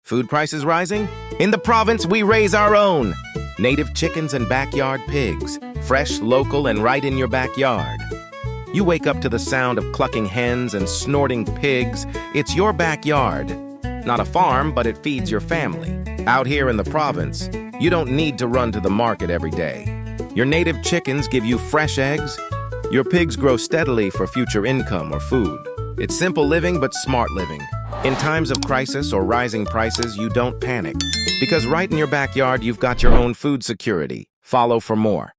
Food prices rising? In the province, we raise our own. Native chickens and backyard pigs. Fresh, local, and right in your backyard. You wake up to the sound of clucking hens and snorting pigs. It's your backyard. Not a farm, but it feeds your family. Out here in the province, you don't need to run to the market every day. Your native chickens give you fresh eggs. Your pigs grow steadily for future income or food. It's simple living, but smart living. In times of crisis or rising prices, you don't panic. Because right in your backyard, you've got your own food security. Follow for more.